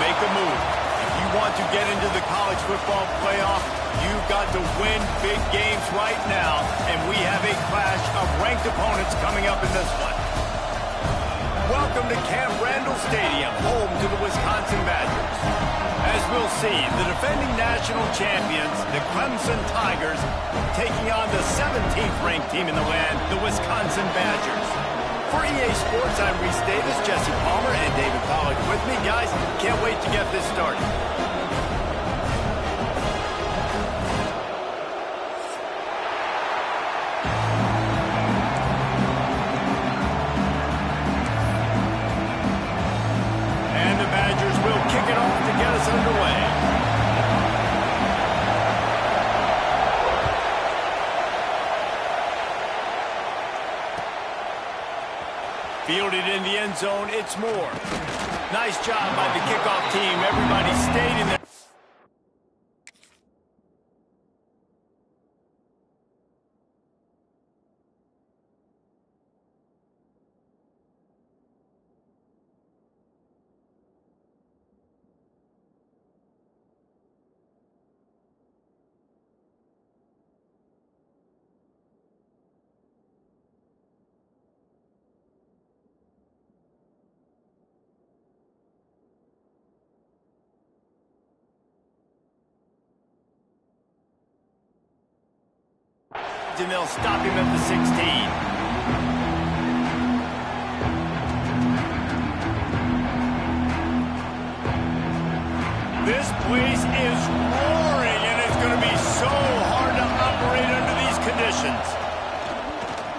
make a move. If you want to get into the college football playoff, you've got to win big games right now, and we have a clash of ranked opponents coming up in this one. Welcome to Camp Randall Stadium, home to the Wisconsin Badgers. As we'll see, the defending national champions, the Clemson Tigers, taking on the 17th ranked team in the land, the Wisconsin Badgers. For EA Sports, I'm Reese Davis, Jesse Palmer, and David Pollack with me. Guys, can't wait to get this started. And the Badgers will kick it off to get us underway. Fielded in the end zone, it's Moore. Nice job by the kickoff team. Everybody stayed in there. And they'll stop him at the 16. This place is roaring, and it's going to be so hard to operate under these conditions.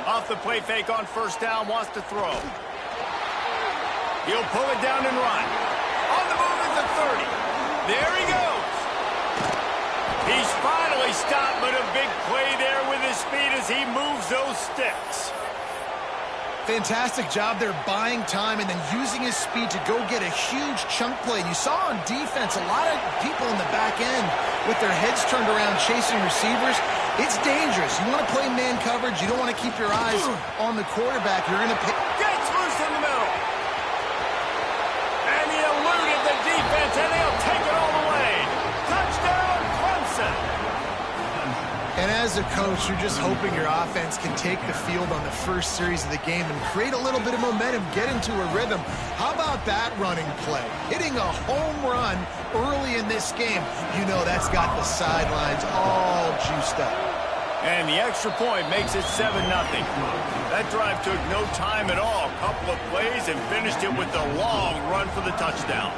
Off the play fake on first down, wants to throw. He'll pull it down and run. On the move at the 30. There he goes. He's finally stopped, but a big play there with his speed as he moves those sticks. Fantastic job there buying time and then using his speed to go get a huge chunk play. You saw on defense a lot of people in the back end with their heads turned around chasing receivers. It's dangerous. You want to play man coverage. You don't want to keep your eyes on the quarterback. You're going to pick. Gets loose in the middle. And he eluded the defense, and they'll take it all the way. Touchdown, Clemson. And as a coach, you're just hoping your offense can take the field on the first series of the game and create a little bit of momentum, get into a rhythm. How about that running play? Hitting a home run early in this game. You know that's got the sidelines all juiced up. And the extra point makes it 7-0. That drive took no time at all. A couple of plays and finished it with a long run for the touchdown.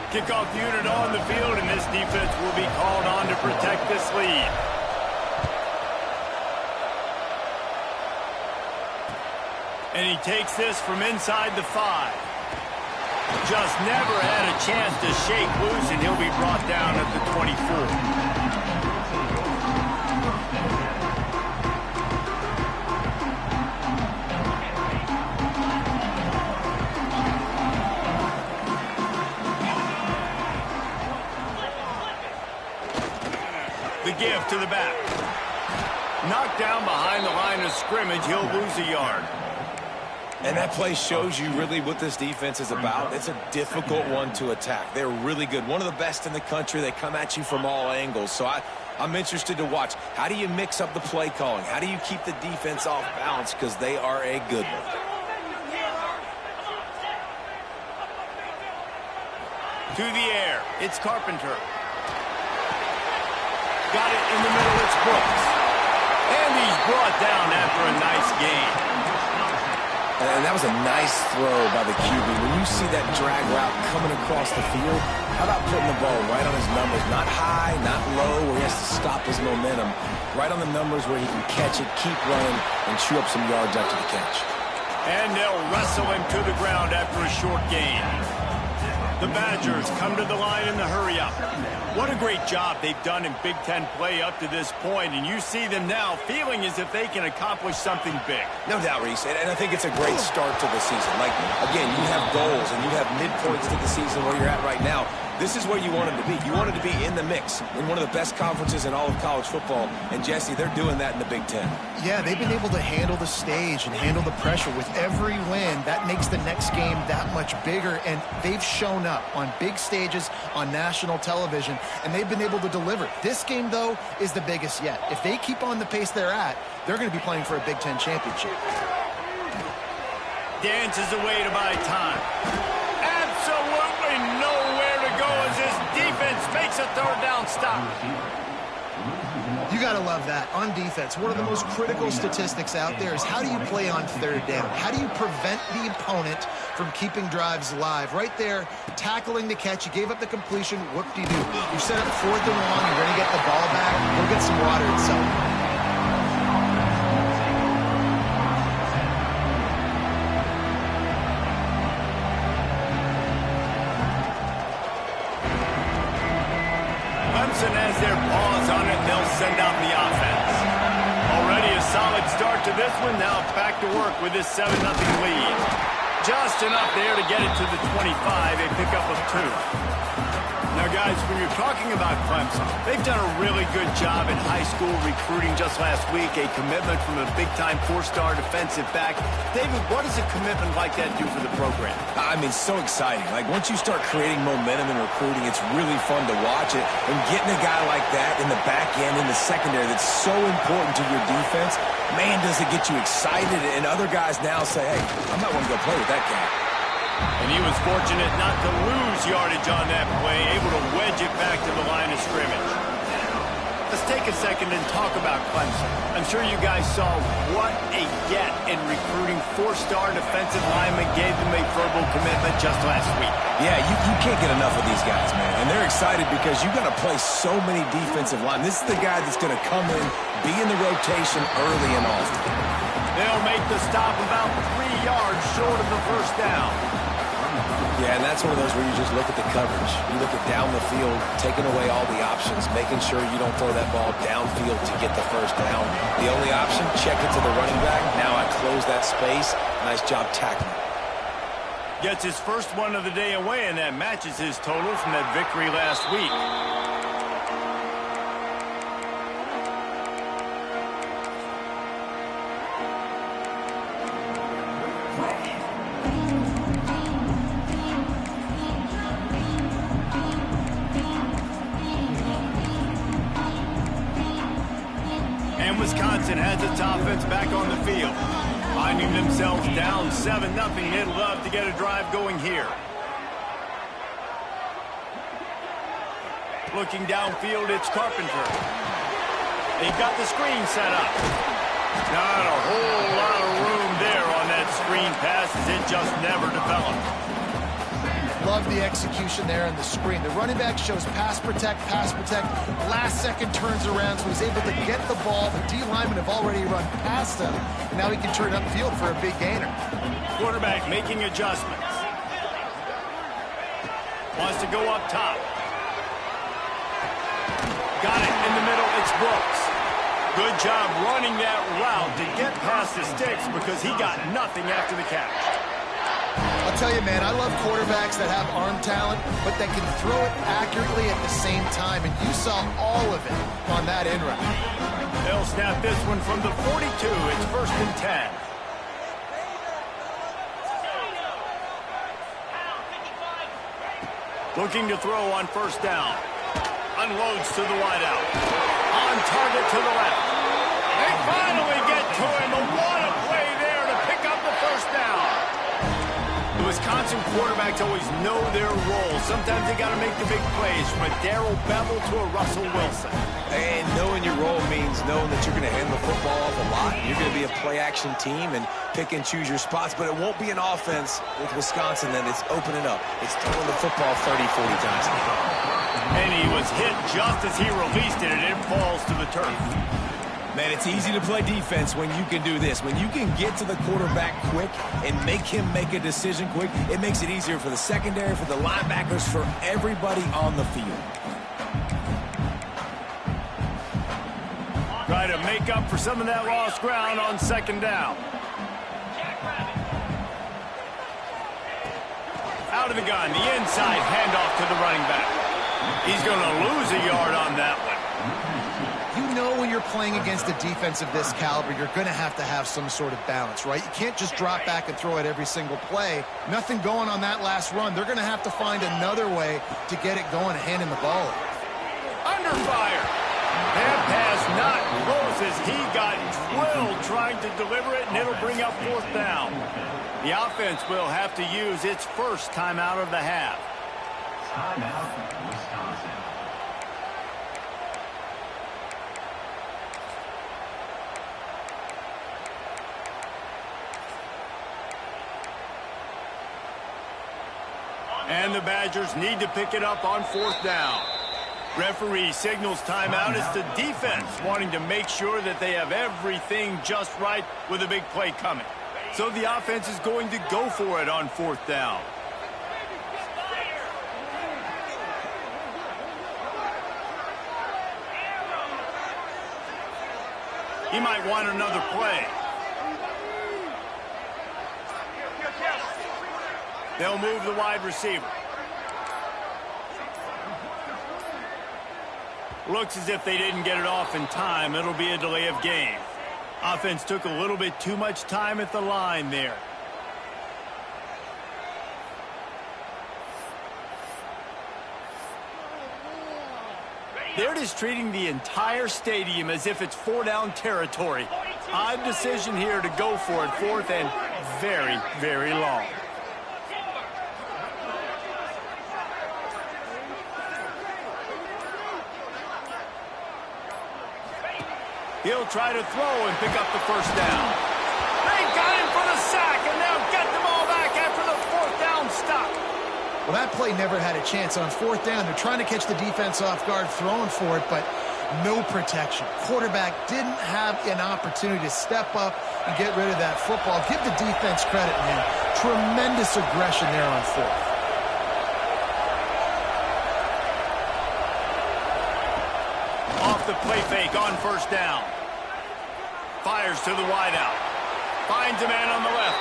Kickoff unit on the field, and this defense will be called on to protect this lead. And he takes this from inside the 5. Just never had a chance to shake loose, and he'll be brought down at the 24. The give to the back. Knocked down behind the line of scrimmage. He'll lose a yard. And that play shows you really what this defense is about. It's a difficult one to attack. They're really good. One of the best in the country. They come at you from all angles. So I'm interested to watch. How do you mix up the play calling? How do you keep the defense off balance? Because they are a good one. To the air. It's Carpenter. Got it in the middle, it's Brooks. And he's brought down after a nice gain. And that was a nice throw by the QB. When you see that drag route coming across the field, how about putting the ball right on his numbers? Not high, not low, where he has to stop his momentum. Right on the numbers where he can catch it, keep running, and chew up some yards after the catch. And they'll wrestle him to the ground after a short gain. The Badgers come to the line in the hurry-up. What a great job they've done in Big Ten play up to this point, and you see them now feeling as if they can accomplish something big. No doubt, Reese, and I think it's a great start to the season. Like, again, you have goals and you have midpoints to the season where you're at right now. This is where you want him to be. You want him to be in the mix in one of the best conferences in all of college football. And, Jesse, they're doing that in the Big Ten. Yeah, they've been able to handle the stage and handle the pressure. With every win, that makes the next game that much bigger. And they've shown up on big stages on national television, and they've been able to deliver. This game, though, is the biggest yet. If they keep on the pace they're at, they're going to be playing for a Big Ten championship. Dances away to buy time. Absolutely nowhere to go as this defense makes a third down stop. You got to love that. On defense, one of the most critical statistics out there is how do you play on third down? How do you prevent the opponent from keeping drives alive? Right there, tackling the catch. You gave up the completion. Whoop-de-doo. You set up 4th and 1. You're going to get the ball back. Go get some water and celebrate. Clemson has their paws on it. They'll send out the offense. Already a solid start to this one. Now back to work with this 7-0 lead. Just enough there to get it to the 25, a pickup of 2. Now, guys, when you're talking about Clemson, they've done a really good job in high school recruiting. Just last week, a commitment from a big-time 4-star defensive back. David, what does a commitment like that do for the program? I mean, so exciting. Like, once you start creating momentum in recruiting, it's really fun to watch it. And getting a guy like that in the back end, in the secondary, that's so important to your defense, man, does it get you excited. And other guys now say, hey, I might want to go play with that guy. And he was fortunate not to lose yardage on that play, able to wedge it back to the line of scrimmage. Let's take a second and talk about Clemson. I'm sure you guys saw what a get in recruiting 4-star defensive linemen, gave them a verbal commitment just last week. Yeah, you can't get enough of these guys, man. And they're excited because you've got to play so many defensive line. This is the guy that's going to come in, be in the rotation early and often. They'll make the stop about 3 yards short of the first down. Yeah, and that's one of those where you just look at the coverage. You look at down the field, taking away all the options, making sure you don't throw that ball downfield to get the first down. The only option, check it to the running back. Now I close that space. Nice job tackling. Gets his first one of the day away, and that matches his total from that victory last week. Wisconsin has its offense back on the field. Finding themselves down 7-0, they'd love to get a drive going here. Looking downfield, it's Carpenter. They've got the screen set up. Not a whole lot of room there on that screen pass as it just never developed. Love the execution there in the screen. The running back shows pass protect. Last second turns around, so he's able to get the ball. The D linemen have already run past him. Now he can turn upfield for a big gainer. Quarterback making adjustments. Wants to go up top. Got it in the middle. It's Brooks. Good job running that route to get past the sticks because he got nothing after the catch. I'll tell you, man, I love quarterbacks that have arm talent, but that can throw it accurately at the same time, and you saw all of it on that in route. They'll snap this one from the 42. It's 1st and 10. Looking to throw on 1st down. Unloads to the wideout. On target to the left. They finally get to him. What a play there to pick up the 1st down. The Wisconsin quarterbacks always know their role. Sometimes they got to make the big plays, from a Darrell Bevel to a Russell Wilson. And knowing your role means knowing that you're going to hand the football off a lot. You're going to be a play-action team and pick and choose your spots, but it won't be an offense with Wisconsin that it's opening up. It's throwing the football 30, 40 times. And he was hit just as he released it, and it falls to the turf. Man, it's easy to play defense when you can do this. When you can get to the quarterback quick and make him make a decision quick, it makes it easier for the secondary, for the linebackers, for everybody on the field. Try to make up for some of that lost ground on 2nd down. Out of the gun, the inside handoff to the running back. He's going to lose a yard on that one. You know when you're playing against a defense of this caliber, you're going to have some sort of balance, right? You can't just drop back and throw it every single play. Nothing going on that last run. They're going to have to find another way to get it going and handing the ball. Under fire. That pass not close as he got drilled trying to deliver it, and it'll bring up 4th down. The offense will have to use its first timeout of the half. Timeout, Wisconsin. And the Badgers need to pick it up on 4th down. Referee signals timeout. It's the defense wanting to make sure that they have everything just right with a big play coming. So the offense is going to go for it on 4th down. He might want another play. They'll move the wide receiver. Looks as if they didn't get it off in time. It'll be a delay of game. Offense took a little bit too much time at the line there. They're just treating the entire stadium as if it's 4-down territory. Odd decision here to go for it, 4th and very, very long. He'll try to throw and pick up the 1st down. They got him for the sack, and they'll get the ball back after the 4th down stop. Well, that play never had a chance. On 4th down, they're trying to catch the defense off guard, throwing for it, but no protection. Quarterback didn't have an opportunity to step up and get rid of that football. Give the defense credit, man. Tremendous aggression there on 4th. Off the play fake on 1st down. Fires to the wideout. Finds a man on the left.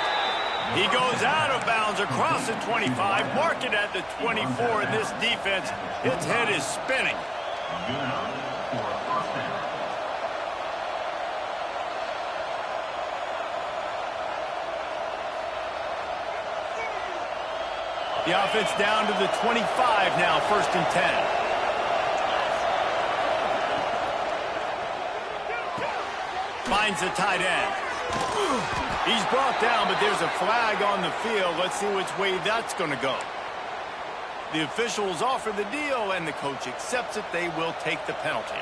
He goes out of bounds across the 25. Mark it at the 24. And this defense, its head is spinning. The offense down to the 25 now, 1st and 10. Finds the tight end. He's brought down, but there's a flag on the field. Let's see which way that's going to go. The officials offer the deal, and the coach accepts it. They will take the penalty.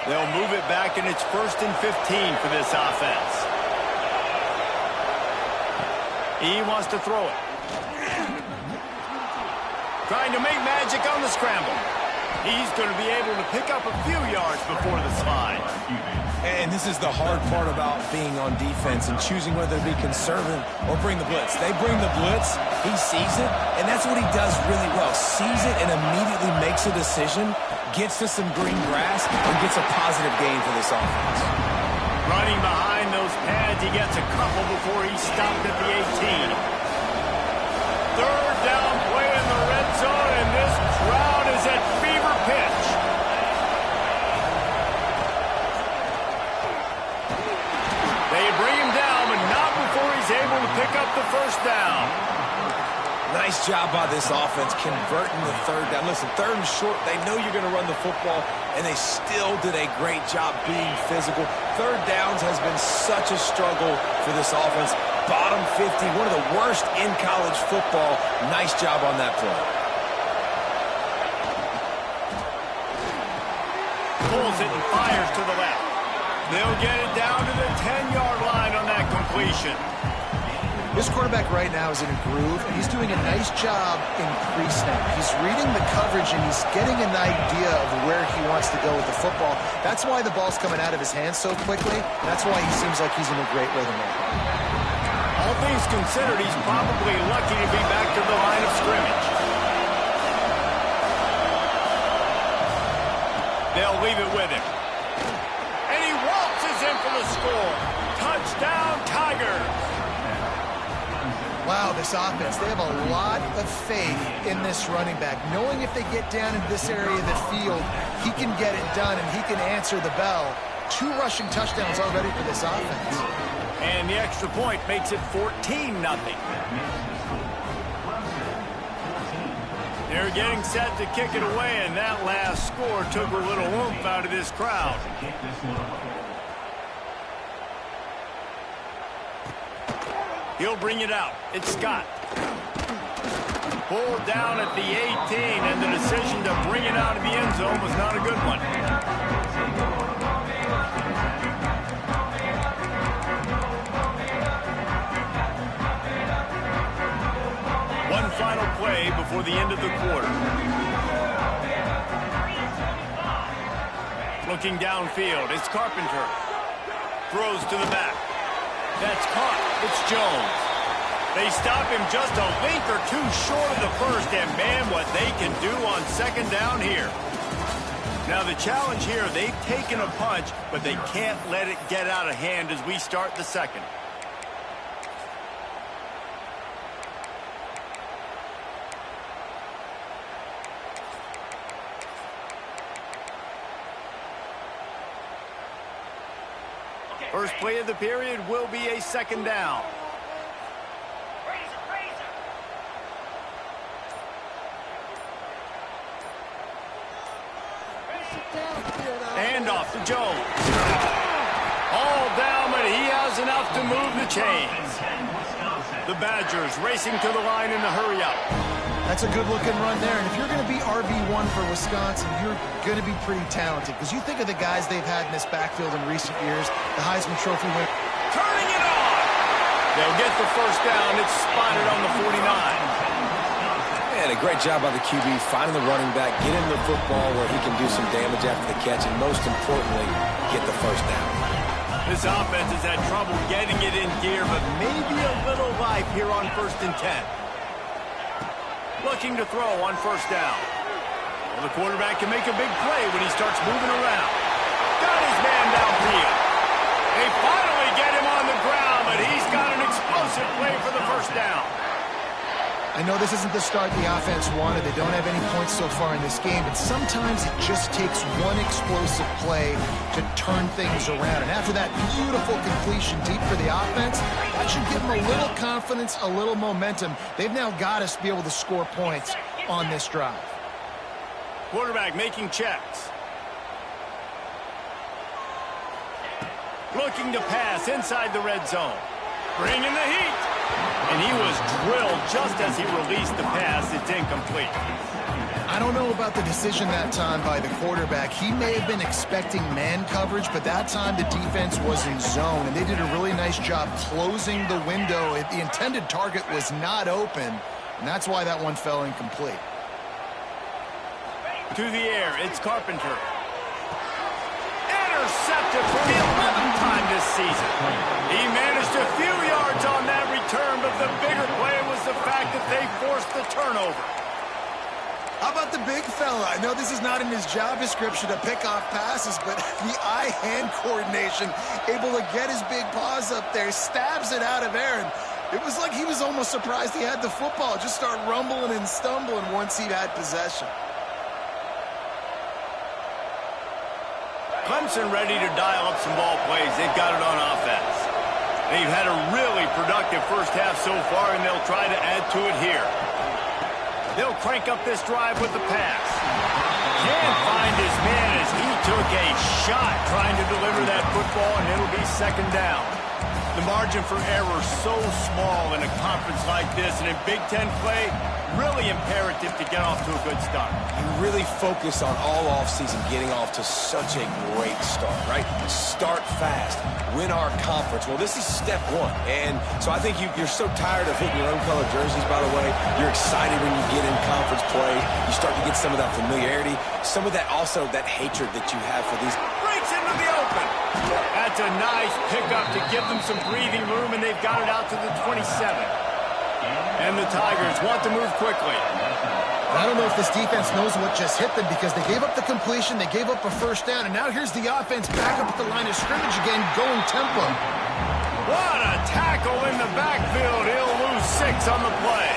They'll move it back, and it's 1st and 15 for this offense. He wants to throw it. Trying to make magic on the scramble. He's going to be able to pick up a few yards before the slide. And this is the hard part about being on defense and choosing whether to be conservative or bring the blitz. They bring the blitz, he sees it, and that's what he does really well. Sees it and immediately makes a decision, gets to some green grass, and gets a positive gain for this offense. Running behind those pads, he gets a couple before he stopped at the 18. 3rd down play in the red zone, and this crowd is at fever pitch. They bring him down, but not before he's able to pick up the 1st down. Nice job by this offense converting the 3rd down. Listen, 3rd and short, they know you're going to run the football, and they still did a great job being physical. 3rd downs has been such a struggle for this offense. Bottom 50, one of the worst in college football. Nice job on that play. Pulls it and fires to the left. They'll get it down to the 10-yard line on that completion. This quarterback right now is in a groove, and he's doing a nice job in pre-snap. He's reading the coverage, and he's getting an idea of where he wants to go with the football. That's why the ball's coming out of his hands so quickly. That's why he seems like he's in a great rhythm right now. All things considered, he's probably lucky to be back to the line of scrimmage. They'll leave it with him. the score. Touchdown, Tigers. Wow, this offense, they have a lot of faith in this running back, knowing if they get down in this area of the field, he can get it done and he can answer the bell. 2 rushing touchdowns already for this offense. And the extra point makes it 14-0. They're getting set to kick it away, and that last score took a little oomph out of this crowd. He'll bring it out. It's Scott. Pulled down at the 18, and the decision to bring it out of the end zone was not a good one. One final play before the end of the quarter. Looking downfield, it's Carpenter. Throws to the back. That's caught. It's Jones. They stop him just a length or two short of the first, and man, what they can do on second down here. Now the challenge here, they've taken a punch, but they can't let it get out of hand as we start the second. First play of the period will be a second down. And off to Jones. All down, but he has enough to move the chains. The Badgers racing to the line in the hurry up. That's a good-looking run there. And if you're going to be RB1 for Wisconsin, you're going to be pretty talented. Because you think of the guys they've had in this backfield in recent years, the Heisman Trophy winner. Turning it on! They'll get the first down. It's spotted on the 49. And a great job by the QB, finding the running back, get him the football where he can do some damage after the catch, and most importantly, get the first down. This offense has had trouble getting it in gear, but maybe a little life here on 1st and 10. Looking to throw on first down. Well, the quarterback can make a big play when he starts moving around. Got his man downfield. They finally get him on the ground, but he's got an explosive play for the first down. I know this isn't the start the offense wanted. They don't have any points so far in this game, but sometimes it just takes one explosive play to turn things around. And after that beautiful completion deep for the offense, that should give them a little confidence, a little momentum. They've now got us to be able to score points on this drive. Quarterback making checks. Looking to pass inside the red zone. Bringing the heat. And he was drilled just as he released the pass. It's incomplete. I don't know about the decision that time by the quarterback. He may have been expecting man coverage, but that time the defense was in zone, and they did a really nice job closing the window. The intended target was not open, and that's why that one fell incomplete. To the air, it's Carpenter. Intercepted for the 11th time this season. He managed a few yards on that return, but the bigger play was the fact that they forced the turnover. How about the big fella? I know this is not in his job description to pick off passes, but the eye-hand coordination, able to get his big paws up there, stabs it out of Aaron. It was like he was almost surprised he had the football, just start rumbling and stumbling once he had possession. Clemson ready to dial up some ball plays. They've got it on offense. They've had a really productive first half so far, and they'll try to add to it here. They'll crank up this drive with the pass. Can't find his man as he took a shot trying to deliver that football, and it'll be second down. The margin for error so small in a conference like this, and in Big Ten play, really imperative to get off to a good start. You really focus on all offseason getting off to such a great start, right? Start fast, win our conference. Well, this is step one, and so I think you're so tired of hitting your own color jerseys, by the way. You're excited when you get in conference play. You start to get some of that familiarity, some of that also that hatred that you have for these. Breaks into the open. That's a nice pickup to give them some breathing room, and they've got it out to the 27. And the Tigers want to move quickly. I don't know if this defense knows what just hit them because they gave up the completion, they gave up a first down, and now here's the offense back up at the line of scrimmage again, going tempo. What a tackle in the backfield. He'll lose 6 on the play.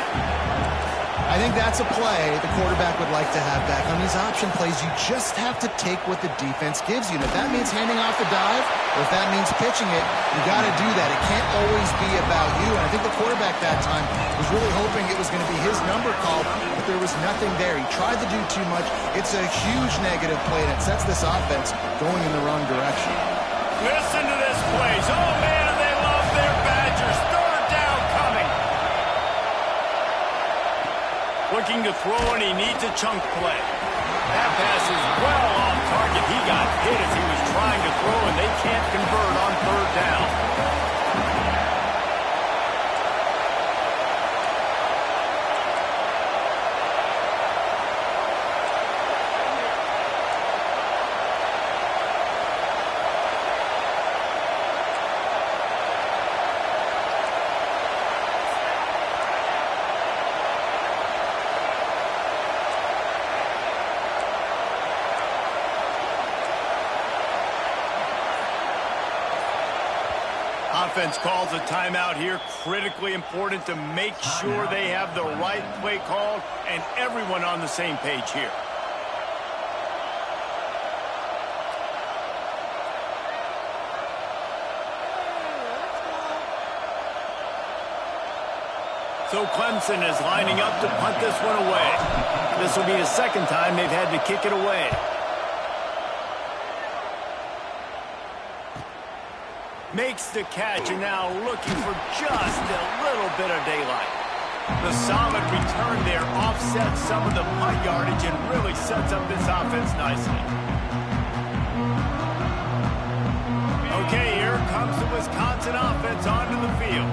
I think that's a play the quarterback would like to have back. On these option plays, you just have to take what the defense gives you. And if that means handing off the dive, or if that means pitching it, you got to do that. It can't always be about you. And I think the quarterback that time was really hoping it was going to be his number called, but there was nothing there. He tried to do too much. It's a huge negative play, and it sets this offense going in the wrong direction. Listen to this place. Oh, man, they love their Badgers. Third down coming. Looking to throw, and he needs a chunk play. That pass is well off target. He got hit as he was trying to throw, and they can't convert on third down. Offense calls a timeout here. Critically important to make sure they have the right play called and everyone on the same page here. So Clemson is lining up to punt this one away. This will be the second time they've had to kick it away. Makes the catch, and now looking for just a little bit of daylight. The solid return there offsets some of the punt yardage and really sets up this offense nicely. Okay, here comes the Wisconsin offense onto the field.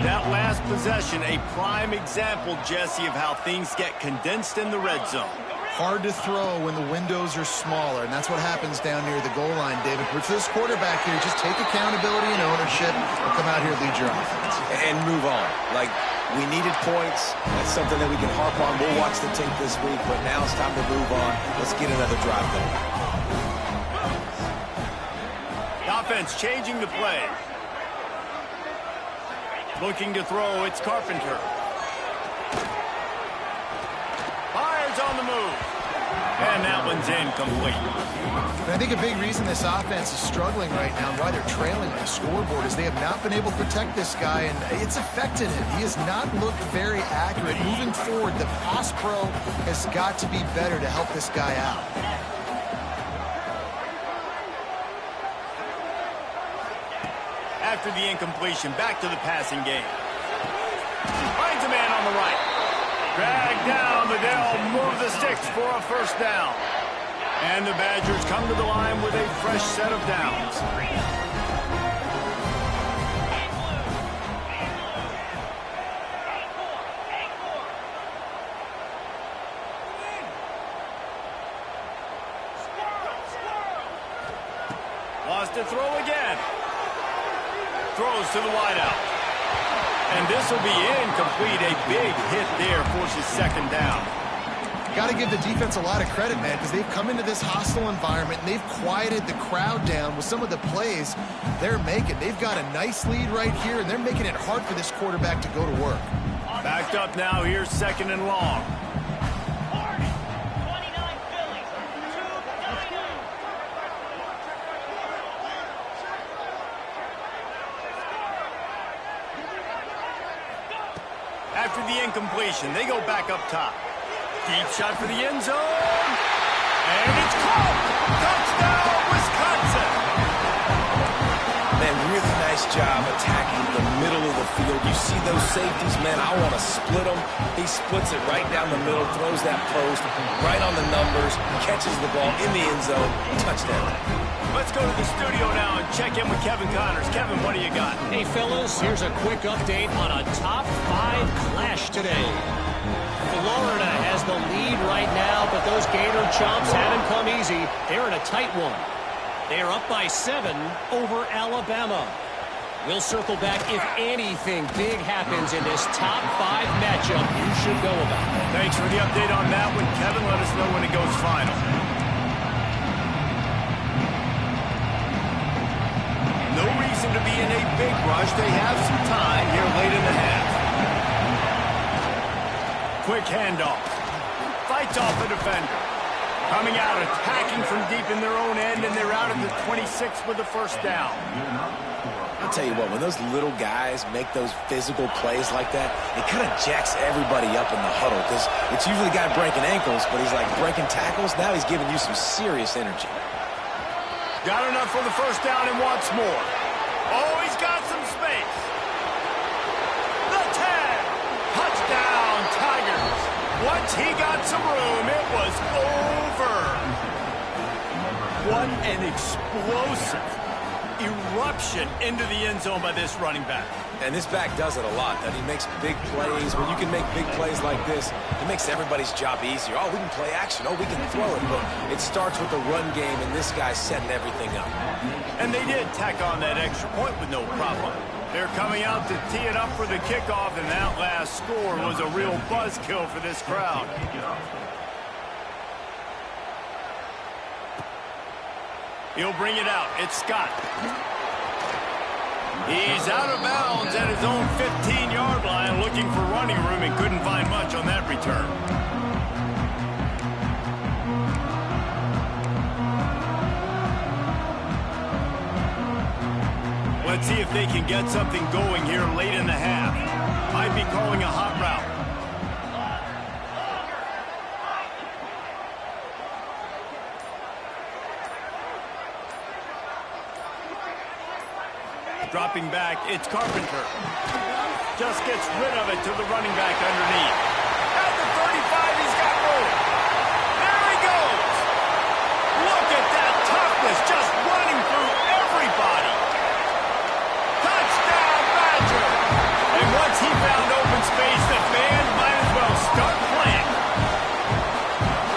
That last possession, a prime example, Jesse, of how things get condensed in the red zone. Hard to throw when the windows are smaller, and that's what happens down near the goal line, David. But for this quarterback here, just take accountability and ownership and come out here and lead your offense. And move on. Like, we needed points. That's something that we can harp on. We'll watch the tape this week, but now it's time to move on. Let's get another drive going. The offense changing the play. Looking to throw, it's Carpenter. Fires on the move. And that one's incomplete. And I think a big reason this offense is struggling right now and why they're trailing on the scoreboard is they have not been able to protect this guy, and it's affected him. He has not looked very accurate. Moving forward, the pass pro has got to be better to help this guy out. After the incompletion, back to the passing game. Finds a man on the right. Drag down the Dell, move the sticks for a first down. And the Badgers come to the line with a fresh set of downs. Lost to throw again. Throws to the wideout. And this will be incomplete. A big hit there forces second down. Got to give the defense a lot of credit, man, because they've come into this hostile environment and they've quieted the crowd down with some of the plays they're making. They've got a nice lead right here, and they're making it hard for this quarterback to go to work. Backed up now. Here's second and long. After the incompletion, they go back up top. Deep shot for the end zone. And it's caught. Touchdown, Wisconsin. Man, really nice job attacking the middle of the field. You see those safeties, man, I want to split them. He splits it right down the middle, throws that post, right on the numbers, catches the ball in the end zone, touchdown. Let's go to the studio now and check in with Kevin Connors. Kevin, what do you got? Hey, fellas, here's a quick update on a top 5 clash today. Florida has the lead right now, but those Gator chumps haven't come easy. They're in a tight one. They are up by 7 over Alabama. We'll circle back if anything big happens in this top 5 matchup you should know about. Thanks for the update on that one, Kevin. Let us know when it goes final. No reason to be in a big rush. They have some time here late in the half. Quick handoff. Fights off the defender. Coming out, attacking from deep in their own end, and they're out at the 26 with the first down. I'll tell you what, when those little guys make those physical plays like that, it kind of jacks everybody up in the huddle because it's usually a guy breaking ankles, but he's like breaking tackles. Now he's giving you some serious energy. Got enough for the first down and wants more. Oh, he's got some space. The tag. Touchdown, Tigers. Once he got some room, it was over. What an explosive eruption into the end zone by this running back. And this back does it a lot. That he makes big plays. When you can make big plays like this, it makes everybody's job easier. Oh, we can play action. Oh, we can throw it. But it starts with the run game, and this guy's setting everything up. And they did tack on that extra point with no problem. They're coming out to tee it up for the kickoff, and that last score was a real buzzkill for this crowd. He'll bring it out. It's Scott. He's out of bounds at his own 15-yard line, looking for running room and couldn't find much on that return. Let's see if they can get something going here late in the half. Might be calling a hot route. Dropping back, it's Carpenter. Just gets rid of it to the running back underneath. At the 35, he's got room. There he goes. Look at that toughness, just running through everybody. Touchdown, Badger. And once he found open space, the band might as well start playing.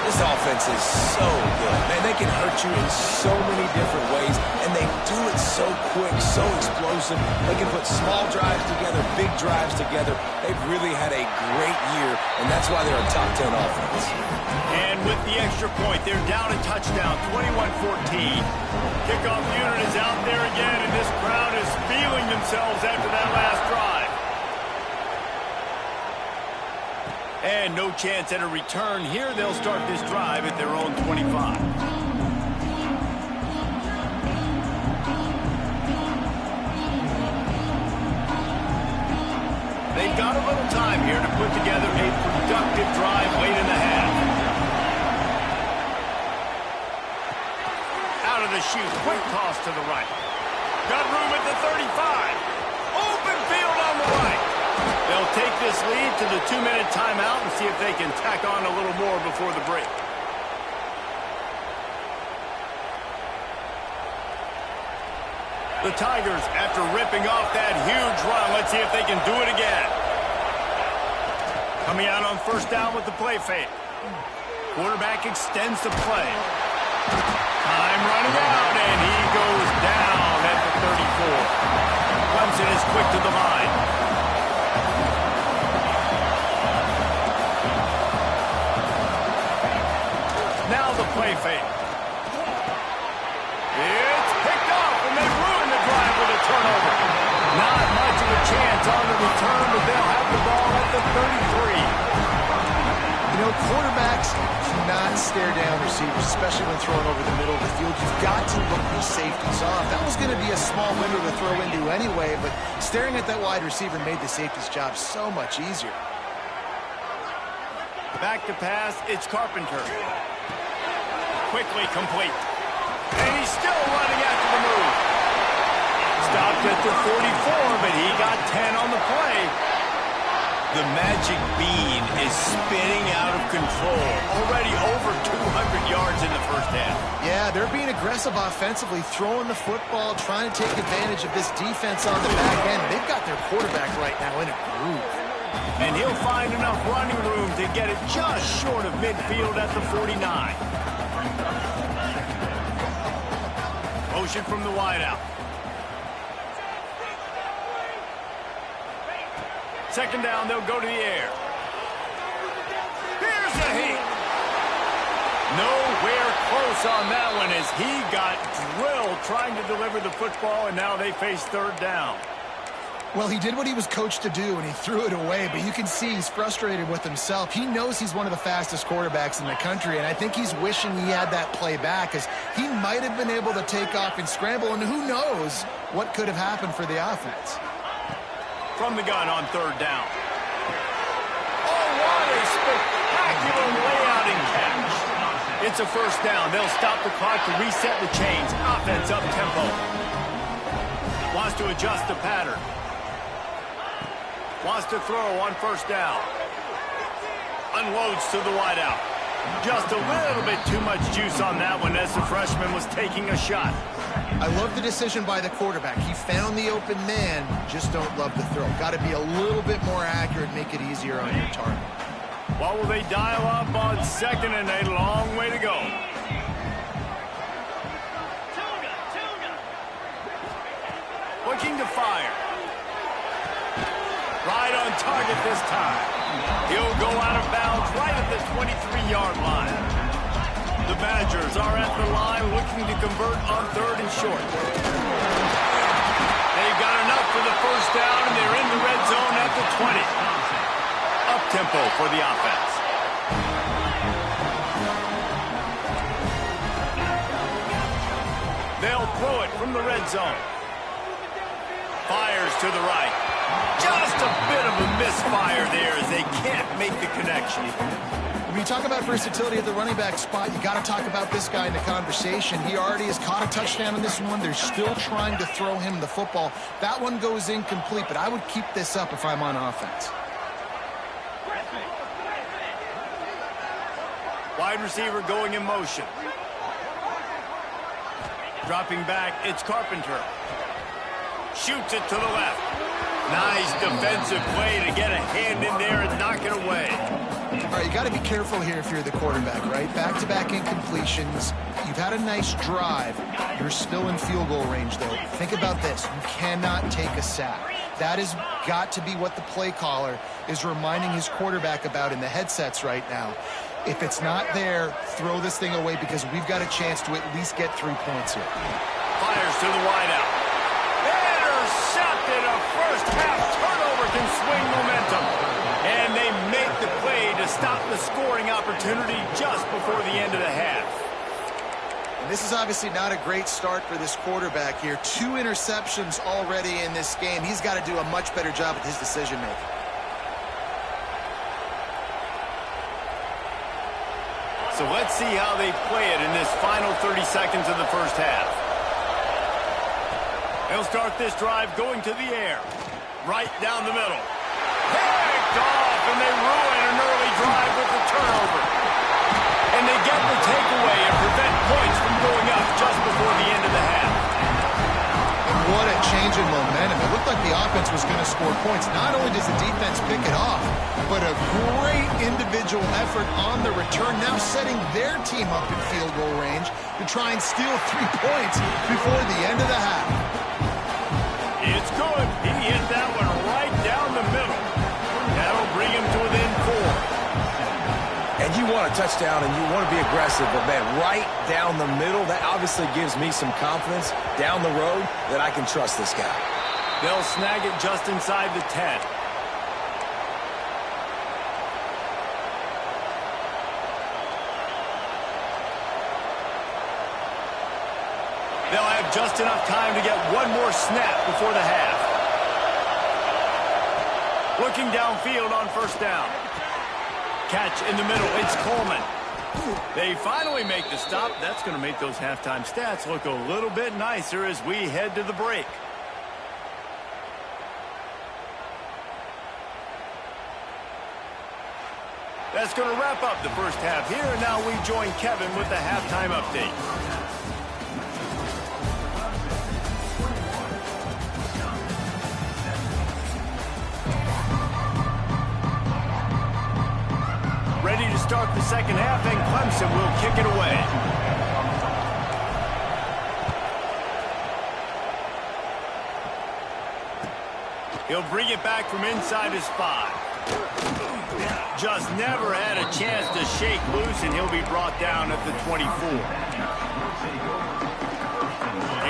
This offense is so good. Man, they can hurt you in so many different ways, and they do it so quick, so explosive. They can put small drives together, big drives together. They've really had a great year, and that's why they're a top 10 offense. And with the extra point, they're down a touchdown, 21-14. Kickoff unit is out there again, and this crowd is feeling themselves after that last drive. And no chance at a return here. They'll start this drive at their own 25. They've got a little time here to put together a productive drive late in the half. Out of the chute, quick toss to the right. Got room at the 35. Open field on the right. They'll take this lead to the 2-minute timeout and see if they can tack on a little more before the break. The Tigers, after ripping off that huge run, let's see if they can do it again. Coming out on first down with the play fake. Quarterback extends the play. Time running out, and he goes down at the 34. Clemson is quick to the line. Now the play fake. It's picked up, and they ruin the drive with a turnover. Not much of a chance on the return, but they'll have the ball at the 33. You know, quarterbacks cannot stare down receivers, especially when throwing over the middle of the field. You've got to look these safeties off. That was going to be a small window to throw into anyway, but staring at that wide receiver made the safety's job so much easier. Back to pass, it's Carpenter. Quickly complete. And he's still running after the move. Stopped at the 44, but he got 10 on the play. The magic bean is spinning out of control. Already over 200 yards in the first half. Yeah, they're being aggressive offensively, throwing the football, trying to take advantage of this defense on the back end. They've got their quarterback right now in a groove. And he'll find enough running room to get it just short of midfield at the 49. Motion from the wideout. Second down, they'll go to the air. Here's the heat. Nowhere close on that one as he got drilled trying to deliver the football, and now they face third down. Well, he did what he was coached to do, and he threw it away, but you can see he's frustrated with himself. He knows he's one of the fastest quarterbacks in the country, and I think he's wishing he had that play back, because he might have been able to take off and scramble, and who knows what could have happened for the offense. From the gun on third down. Oh, what a spectacular layout and catch. It's a first down. They'll stop the clock to reset the chains. Offense up tempo. Wants to adjust the pattern. Wants to throw on first down. Unloads to the wideout. Just a little bit too much juice on that one as the freshman was taking a shot. I love the decision by the quarterback. He found the open man, just don't love the throw. Got to be a little bit more accurate, make it easier on your target. What will they dial up on second and a long way to go? Looking to fire. Right on target this time. He'll go out of bounds right at the 23-yard line. The Badgers are at the line looking to convert on third and short. They've got enough for the first down, and they're in the red zone at the 20. Up-tempo for the offense. They'll throw it from the red zone. Fires to the right. Just a bit of a misfire there as they can't make the connection. When you talk about versatility at the running back spot, you got to talk about this guy in the conversation. He already has caught a touchdown in this one. They're still trying to throw him the football. That one goes incomplete, but I would keep this up if I'm on offense. Wide receiver going in motion. Dropping back, it's Carpenter. Shoots it to the left. Nice defensive play to get a hand in there and knock it away. All right, you got to be careful here if you're the quarterback, right? Back-to-back incompletions. You've had a nice drive. You're still in field goal range, though. Think about this. You cannot take a sack. That has got to be what the play caller is reminding his quarterback about in the headsets right now. If it's not there, throw this thing away because we've got a chance to at least get 3 points here. Fires to the wideout. Intercepted. A first-half turnover can swing momentum. And they make the play to stop the scoring opportunity just before the end of the half. And this is obviously not a great start for this quarterback here. 2 interceptions already in this game. He's got to do a much better job with his decision-making. So let's see how they play it in this final 30 seconds of the first half. They'll start this drive going to the air. Right down the middle. Picked off, and they ruin an early drive with the turnover. And they get the takeaway and prevent points from going up just before the end of the half. And what a change in momentum. It looked like the offense was going to score points. Not only does the defense pick it off, but a great individual effort on the return, now setting their team up in field goal range to try and steal 3 points before the end of the half. It's good. He hit that one right down the middle. That'll bring him to within 4. And you want a touchdown and you want to be aggressive, but man, right down the middle, that obviously gives me some confidence down the road that I can trust this guy. They'll snag it just inside the 10. They'll have just enough time to get one more snap before the half. Looking downfield on first down. Catch in the middle. It's Coleman. They finally make the stop. That's going to make those halftime stats look a little bit nicer as we head to the break. That's going to wrap up the first half here, and now we join Kevin with the halftime update. Ready to start the second half, and Clemson will kick it away. He'll bring it back from inside his 5. Just never had a chance to shake loose, and he'll be brought down at the 24.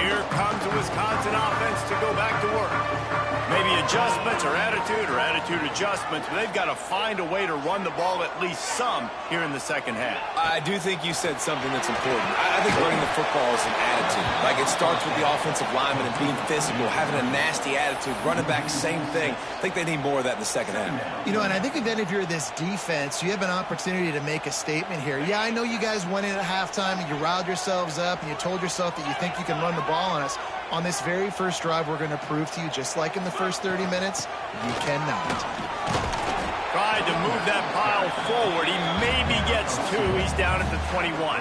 Here comes the Wisconsin offense to go back to work. Maybe adjustments or attitude adjustments, but they've got to find a way to run the ball at least some here in the second half. I do think you said something that's important. I think running the football is an attitude. Like, it starts with the offensive lineman and being physical, having a nasty attitude. Running back, same thing. I think they need more of that in the second half. You know, and I think then if you're this defense, you have an opportunity to make a statement here. Yeah, I know you guys went in at halftime and you riled yourselves up and you told yourself that you think you can run the ball on us. On this very first drive, we're going to prove to you, just like in the first 30 minutes, you cannot. Tried to move that pile forward. He maybe gets 2. He's down at the 21.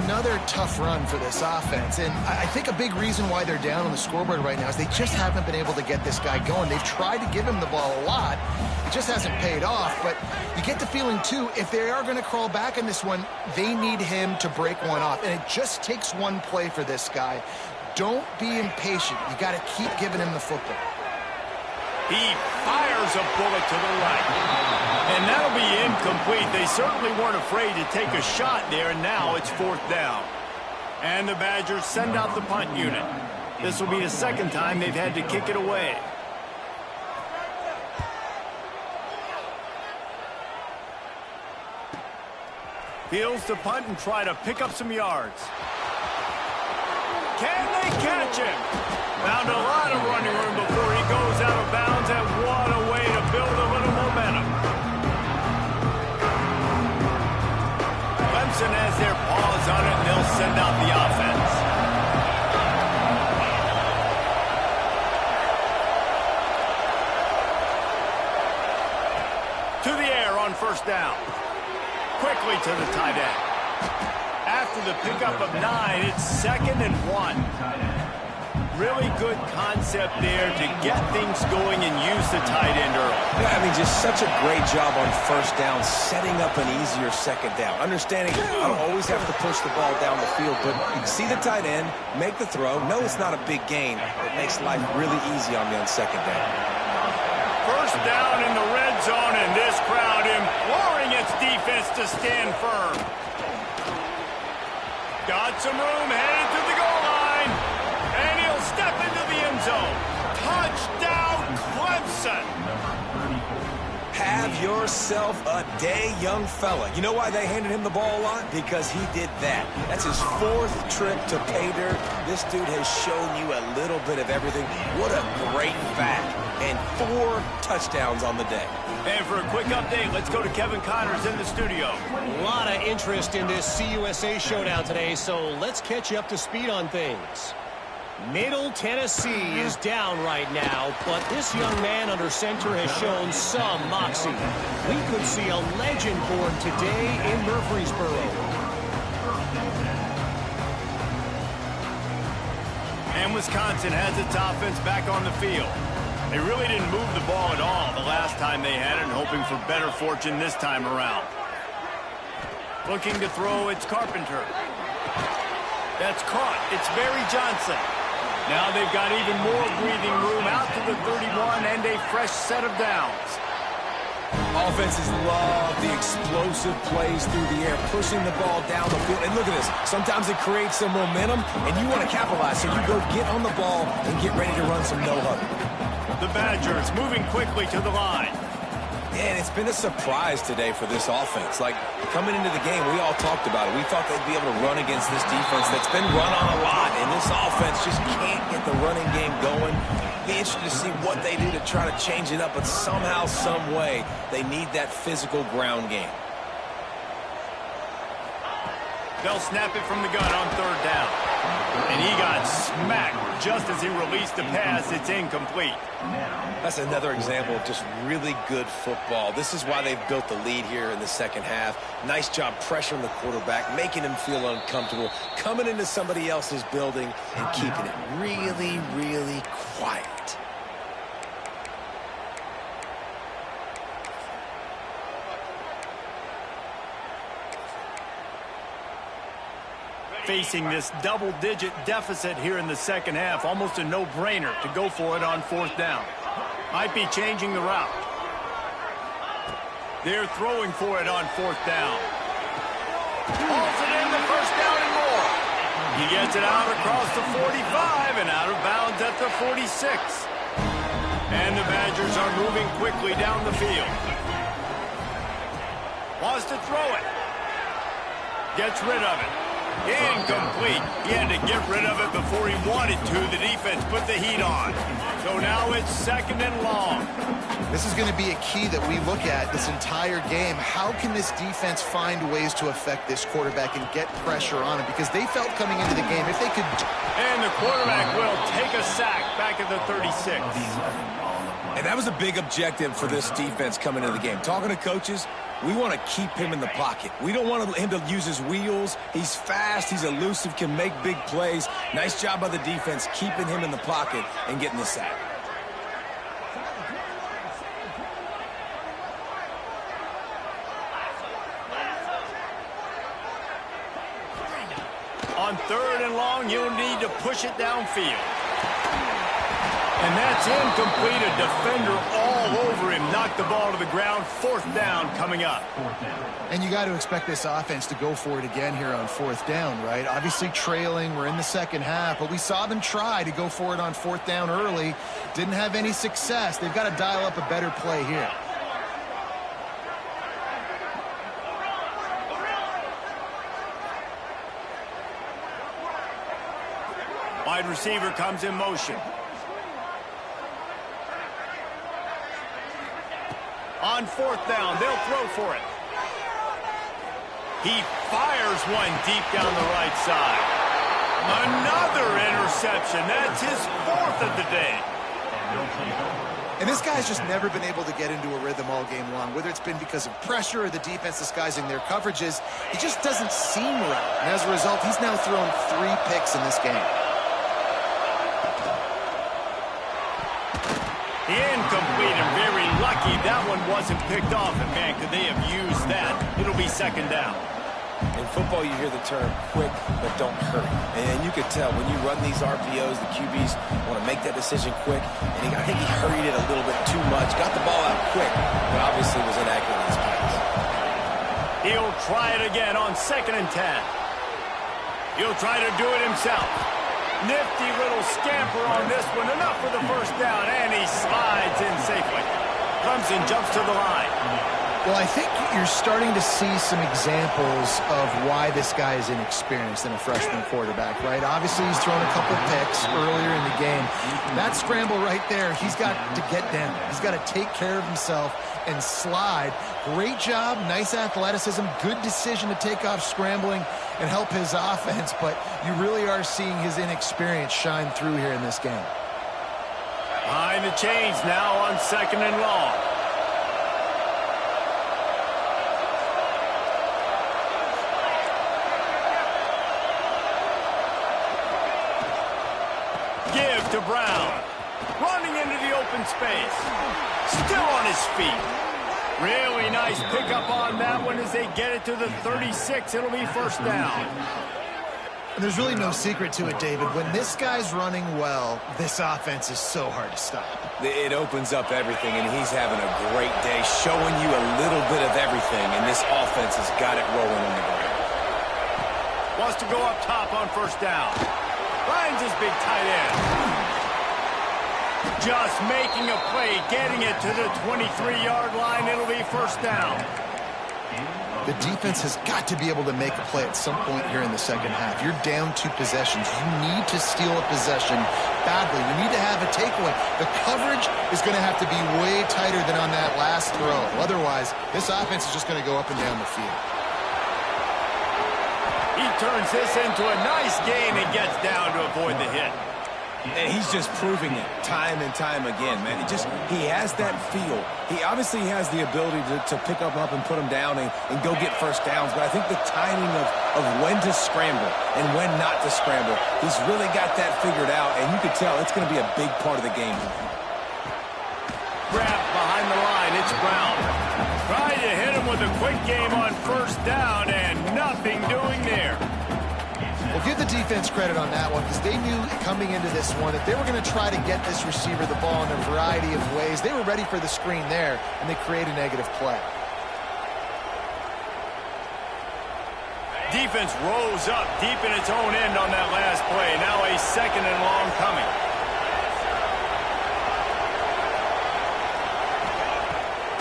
Another tough run for this offense, and I think a big reason why they're down on the scoreboard right now is they just haven't been able to get this guy going. They've tried to give him the ball a lot. It just hasn't paid off, but you get the feeling, too, if they are going to crawl back in this one, they need him to break one off, and it just takes one play for this guy. Don't be impatient. You got to keep giving him the football. He fires a bullet to the right. And that'll be incomplete. They certainly weren't afraid to take a shot there, and now it's 4th down. And the Badgers send out the punt unit. This will be the second time they've had to kick it away. Fields to punt and try to pick up some yards. Can they catch him? Found a lot of running room before he goes out of bounds, and what a way to build a little momentum. Clemson has their paws on it, and they'll send out the offense. To the air on first down. Quickly to the tight end. After the pickup of 9, it's 2nd and 1. Really good concept there to get things going and use the tight end early. Yeah, I mean, just such a great job on first down, setting up an easier second down. Understanding I don't always have to push the ball down the field, but see the tight end, make the throw. No, it's not a big gain. It makes life really easy on me on second down. First down in the red zone, and this crowd imploring its defense to stand firm. Got some room, headed to the goal line, and he'll step into the end zone. Touchdown, Clemson. Have yourself a day, young fella. You know why they handed him the ball a lot? Because he did that. That's his 4th trip to pay dirt. This dude has shown you a little bit of everything. What a great back. And 4 touchdowns on the day. And for a quick update, let's go to Kevin Connors in the studio. A lot of interest in this CUSA showdown today, so let's catch you up to speed on things. Middle Tennessee is down right now, but this young man under center has shown some moxie. We could see a legend born today in Murfreesboro. And Wisconsin has its offense back on the field. They really didn't move the ball at all the last time they had it, and hoping for better fortune this time around. Looking to throw, it's Carpenter. That's caught. It's Barry Johnson. Now they've got even more breathing room out to the 31 and a fresh set of downs. Offenses love the explosive plays through the air, pushing the ball down the field. And look at this. Sometimes it creates some momentum, and you want to capitalize. So you go get on the ball and get ready to run some no-huddle. The Badgers moving quickly to the line. And it's been a surprise today for this offense. Like, coming into the game, we all talked about it. We thought they'd be able to run against this defense that's been run on a lot, and this offense just can't get the running game going. Be interested to see what they do to try to change it up, but somehow, some way, they need that physical ground game. They'll snap it from the gun on 3rd down. And he got smacked just as he released the pass. It's incomplete. That's another example of just really good football. This is why they've built the lead here in the second half. Nice job pressuring the quarterback, making him feel uncomfortable, coming into somebody else's building and keeping it really, really quiet. Facing this double-digit deficit here in the second half, almost a no-brainer to go for it on fourth down. Might be changing the route. They're throwing for it on fourth down. Hauls it in, the first down and more. He gets it out across the 45 and out of bounds at the 46. And the Badgers are moving quickly down the field. Wants to throw it. Gets rid of it. Incomplete. He had to get rid of it before he wanted to. The defense put the heat on. So now it's second and long. This is going to be a key that we look at this entire game. How can this defense find ways to affect this quarterback and get pressure on him? Because they felt coming into the game, if they could... And the quarterback will take a sack back at the 36. And that was a big objective for this defense coming into the game. Talking to coaches, we want to keep him in the pocket. We don't want him to use his wheels. He's fast, he's elusive, can make big plays. Nice job by the defense keeping him in the pocket and getting the sack. On third and long, you'll need to push it downfield. And that's incomplete. A defender all over him. Knocked the ball to the ground. Fourth down coming up. And you got to expect this offense to go for it again here on fourth down, right? Obviously trailing. We're in the second half, but we saw them try to go for it on fourth down early. Didn't have any success. They've got to dial up a better play here. Wide receiver comes in motion. On fourth down, they'll throw for it. He fires one deep down the right side. Another interception. That's his fourth of the day. And this guy's just never been able to get into a rhythm all game long, whether it's been because of pressure or the defense disguising their coverages. He just doesn't seem right. And as a result, he's now thrown 3 picks in this game. Incomplete and very lucky that one wasn't picked off. And, man, could they have used that? It'll be second down. In football, you hear the term quick, but don't hurry. And you could tell when you run these RPOs, the QBs want to make that decision quick. And I think he hurried it a little bit too much. Got the ball out quick, but obviously was inaccurate in his pass. He'll try it again on 2nd and 10. He'll try to do it himself. Nifty little scamper on this one. Enough for the first down, and he slides in safely. Clemson jumps to the line. Well, I think you're starting to see some examples of why this guy is inexperienced in a freshman quarterback, right? Obviously, he's thrown a couple picks earlier in the game. That scramble right there, he's got to get down. He's got to take care of himself and slide. Great job, nice athleticism, good decision to take off scrambling and help his offense, but you really are seeing his inexperience shine through here in this game. Behind the chains now on 2nd and long. Give to Brown. Running into the open space. Still on his feet. Really nice pickup on that one as they get it to the 36. It'll be first down. And there's really no secret to it, David. When this guy's running well, this offense is so hard to stop. It opens up everything, and he's having a great day, showing you a little bit of everything, and this offense has got it rolling on the ground. Wants to go up top on first down. Finds his big tight end. Just making a play, getting it to the 23-yard line. It'll be first down. The defense has got to be able to make a play at some point here in the second half. You're down 2 possessions. You need to steal a possession badly. You need to have a takeaway. The coverage is going to have to be way tighter than on that last throw. Otherwise, this offense is just going to go up and down the field. He turns this into a nice gain and gets down to avoid the hit. And he's just proving it time and time again, man. He has that feel. He obviously has the ability to pick up and put him down and go get first downs. But I think the timing of when to scramble and when not to scramble, he's really got that figured out. And you could tell it's going to be a big part of the game. Grab behind the line. It's Brown. Trying to hit him with a quick game on first down and nothing doing there. Well, give the defense credit on that one because they knew coming into this one that they were going to try to get this receiver the ball in a variety of ways. They were ready for the screen there, and they create a negative play. Defense rose up deep in its own end on that last play. Now a second and long coming.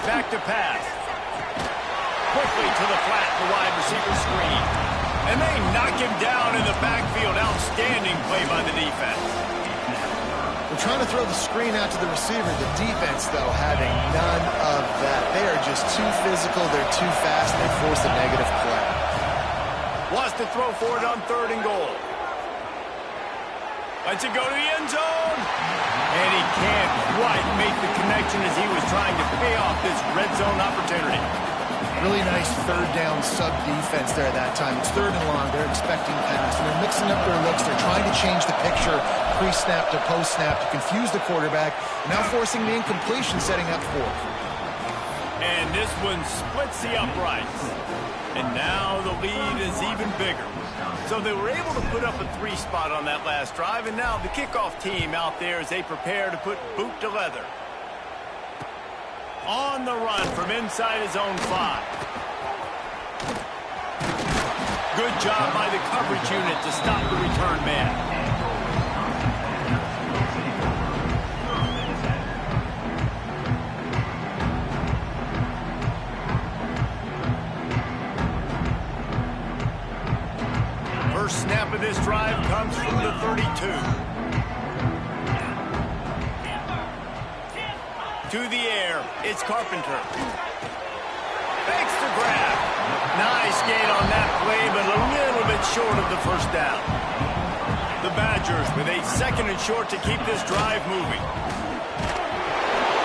Back to pass. Quickly to the flat, the wide receiver screen. And they knock him down in the backfield. Outstanding play by the defense. They're trying to throw the screen out to the receiver. The defense, though, having none of that. They are just too physical. They're too fast. They force a negative play. Wants to throw for it on 3rd and goal. Lets it go to the end zone. And he can't quite make the connection as he was trying to pay off this red zone opportunity. Really nice 3rd down sub-defense there at that time. It's 3rd and long. They're expecting pass, and they're mixing up their looks. They're trying to change the picture pre-snap to post-snap to confuse the quarterback. Now forcing the incompletion, setting up 4th. And this one splits the uprights. And now the lead is even bigger. So they were able to put up a 3 spot on that last drive, and now the kickoff team out there as they prepare to put boot to leather. On the run from inside his own 5. Good job by the coverage unit to stop the return man. First snap of this drive comes from the 32. To the air, it's Carpenter. Makes the grab. Nice gain on that play, but a little bit short of the first down. The Badgers with a 2nd and short to keep this drive moving.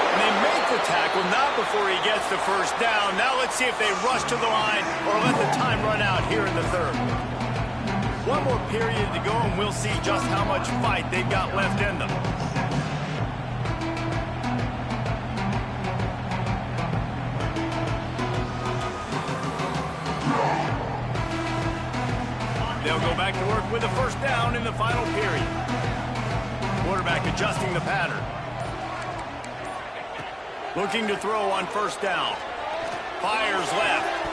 And they make the tackle, not before he gets the first down. Now let's see if they rush to the line or let the time run out here in the 3rd. One more period to go, and we'll see just how much fight they've got left in them. They'll go back to work with a first down in the final period. Quarterback adjusting the pattern. Looking to throw on first down. Fires left.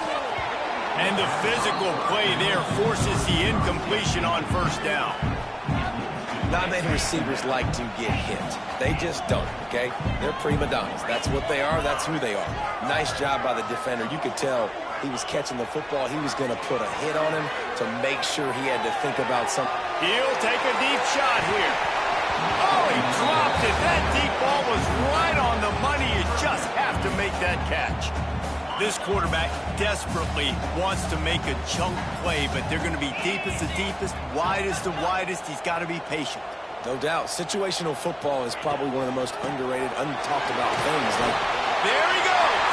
And the physical play there forces the incompletion on first down. Not many receivers like to get hit. They just don't, okay? They're prima donnas. That's what they are. That's who they are. Nice job by the defender. You could tell he was catching the football. He was going to put a hit on him to make sure he had to think about something. He'll take a deep shot here. Oh, he dropped it. That deep ball was right on the money. You just have to make that catch. This quarterback desperately wants to make a chunk play, but they're going to be deepest the deepest, widest the widest. He's got to be patient. No doubt. Situational football is probably one of the most underrated, untalked about things. There he goes.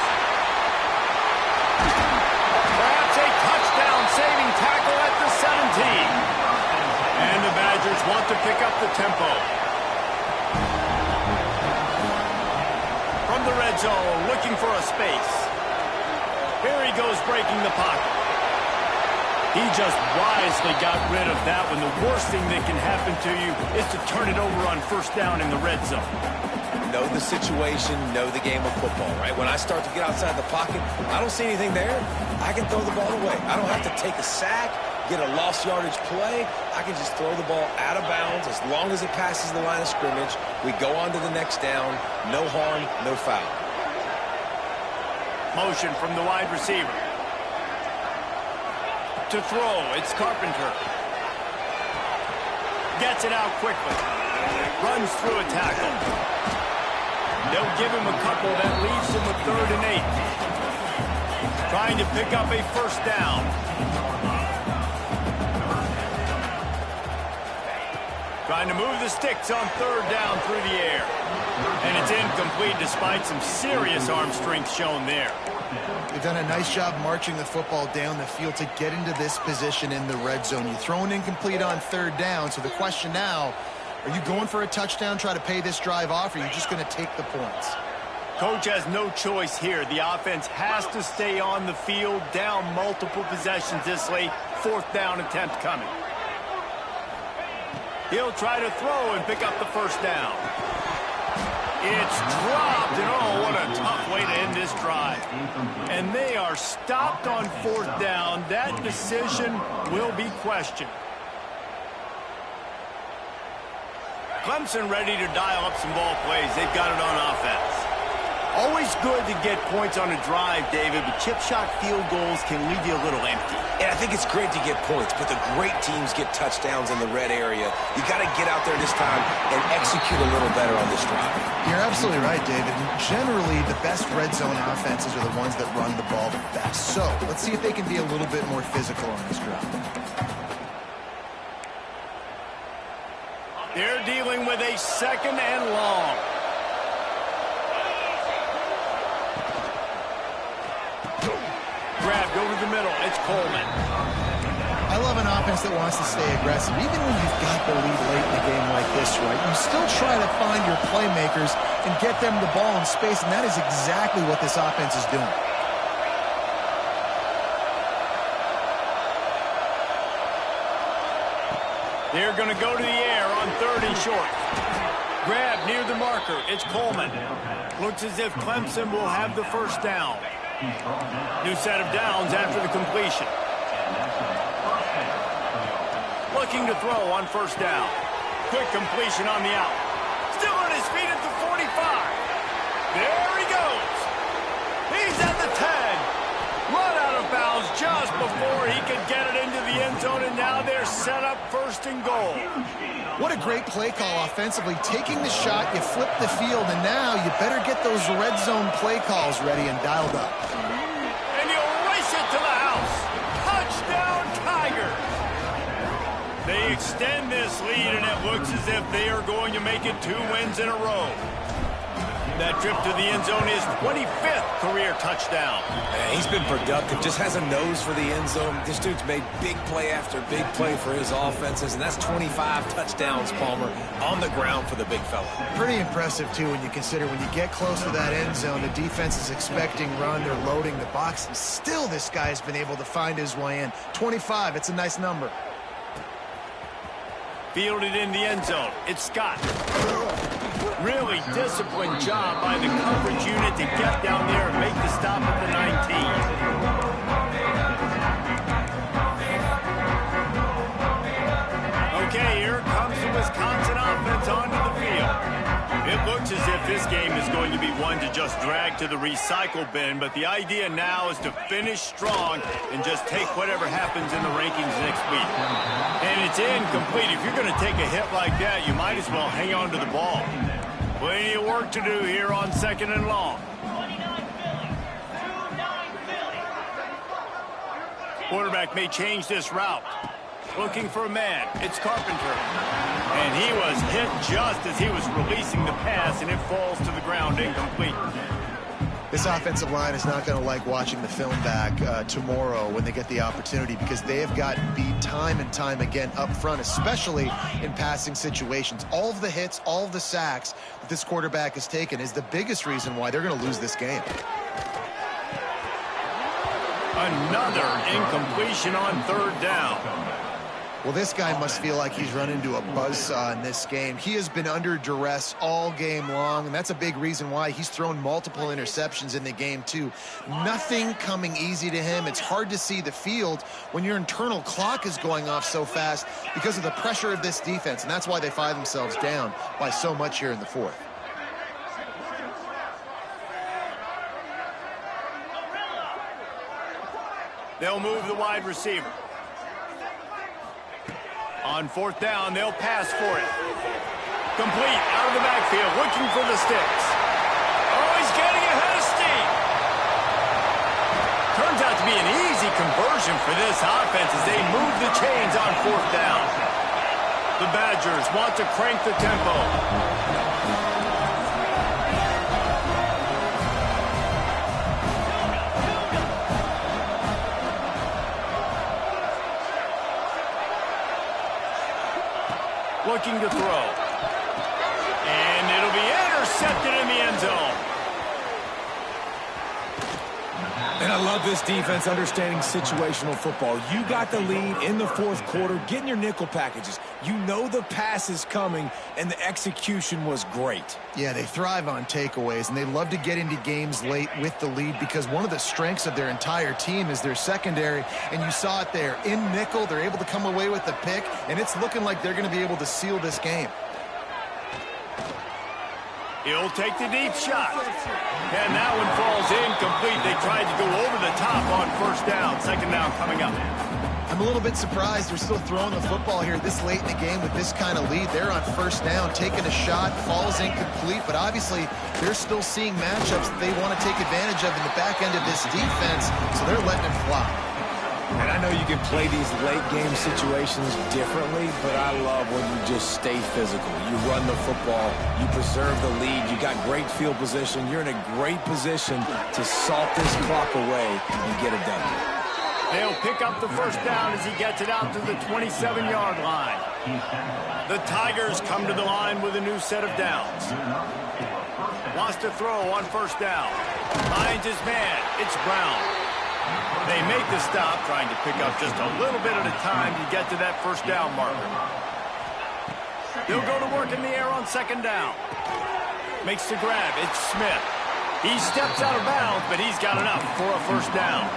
Perhaps a touchdown-saving tackle at the 17. And the Badgers want to pick up the tempo. From the red zone, looking for a space. Here he goes breaking the pocket. He just wisely got rid of that one. The worst thing that can happen to you is to turn it over on first down in the red zone. Know the situation, know the game of football, right? When I start to get outside the pocket, I don't see anything there. I can throw the ball away. I don't have to take a sack, get a lost yardage play. I can just throw the ball out of bounds as long as it passes the line of scrimmage. We go on to the next down. No harm, no foul. Motion from the wide receiver. To throw, it's Carpenter. Gets it out quickly. Runs through a tackle. They'll give him a couple. That leaves him with 3rd and 8. Trying to pick up a first down. Trying to move the sticks on 3rd down through the air. And it's incomplete despite some serious arm strength shown there. They've done a nice job marching the football down the field to get into this position in the red zone. You throw an incomplete on 3rd down, so the question now, are you going for a touchdown, try to pay this drive off, or are you just going to take the points? Coach has no choice here. The offense has to stay on the field, down multiple possessions this late. 4th down attempt coming. He'll try to throw and pick up the first down. It's dropped, and oh, what a tough way to end this drive. And they are stopped on fourth down. That decision will be questioned. Clemson ready to dial up some ball plays. They've got it on offense. Always good to get points on a drive, David, but chip shot field goals can leave you a little empty. And I think it's great to get points, but the great teams get touchdowns in the red area. You got to get out there this time and execute a little better on this drive. You're absolutely right, David. Generally, the best red zone offenses are the ones that run the ball the best. So let's see if they can be a little bit more physical on this drive. They're dealing with a second and long. Grab, go to the middle. It's Coleman. I love an offense that wants to stay aggressive. Even when you've got the lead late in a game like this, right, you still try to find your playmakers and get them the ball in space, and that is exactly what this offense is doing. They're going to go to the air on third and short. Grab near the marker. It's Coleman. Looks as if Clemson will have the first down. New set of downs after the completion. Looking to throw on first down. Quick completion on the out. Still on his feet at the 45. There he goes. He's at the 10. Run out of bounds just before he could get it into the end zone, and now they're set up first and goal. What a great play call offensively. Taking the shot, you flip the field, and now you better get those red zone play calls ready and dialed up. And you'll race it to the house. Touchdown, Tigers. They extend this lead, and it looks as if they are going to make it 2 wins in a row. That trip to the end zone is 25th career touchdown. Man, he's been productive, just has a nose for the end zone. This dude's made big play after big play for his offenses, and that's 25 touchdowns, Palmer, on the ground for the big fella. Pretty impressive, too, when you consider when you get close to that end zone, the defense is expecting run, they're loading the box, and still this guy has been able to find his way in. 25, it's a nice number. Fielded in the end zone. It's Scott. Really disciplined job by the coverage unit to get down there and make the stop at the 19. Okay, here comes the Wisconsin offense onto the field. It looks as if this game is going to be one to just drag to the recycle bin, but the idea now is to finish strong and just take whatever happens in the rankings next week. And it's incomplete. If you're going to take a hit like that, you might as well hang on to the ball. Plenty of work to do here on second and long. Quarterback may change this route. Looking for a man. It's Carpenter. And he was hit just as he was releasing the pass, and it falls to the ground incomplete. This offensive line is not going to like watching the film back tomorrow when they get the opportunity, because they have gotten beat time and time again up front, especially in passing situations. All of the hits, all of the sacks that this quarterback has taken is the biggest reason why they're going to lose this game. Another incompletion on third down. Well, this guy must feel like he's run into a buzzsaw in this game. He has been under duress all game long, and that's a big reason why he's thrown multiple interceptions in the game, too. Nothing coming easy to him. It's hard to see the field when your internal clock is going off so fast because of the pressure of this defense, and that's why they find themselves down by so much here in the fourth. They'll move the wide receiver. On fourth down, they'll pass for it. Complete, out of the backfield, looking for the sticks. Oh, he's getting ahead of steam. Turns out to be an easy conversion for this offense as they move the chains on fourth down. The Badgers want to crank the tempo. Looking to throw. And it'll be intercepted in the end zone. And I love love this defense understanding situational football. You got the lead in the fourth quarter, getting your nickel packages. You know the pass is coming, and the execution was great. Yeah, they thrive on takeaways, and they love to get into games late with the lead because one of the strengths of their entire team is their secondary, and you saw it there. In nickel, they're able to come away with the pick, and it's looking like they're going to be able to seal this game. He'll take the deep shot. And that one falls incomplete. They tried to go over the top on first down. Second down coming up. I'm a little bit surprised they're still throwing the football here this late in the game with this kind of lead. They're on first down, taking a shot, falls incomplete, but obviously they're still seeing matchups that they want to take advantage of in the back end of this defense, so they're letting it fly. And I know you can play these late-game situations differently, but I love when you just stay physical. You run the football, you preserve the lead, you got great field position, you're in a great position to salt this clock away and get it done. They'll pick up the first down as he gets it out to the 27-yard line. The Tigers come to the line with a new set of downs. Wants to throw on first down. Finds his man. It's Brown. They make the stop, trying to pick up just a little bit at a time to get to that first down marker. He'll go to work in the air on second down. Makes the grab. It's Smith. He steps out of bounds, but he's got enough for a first down.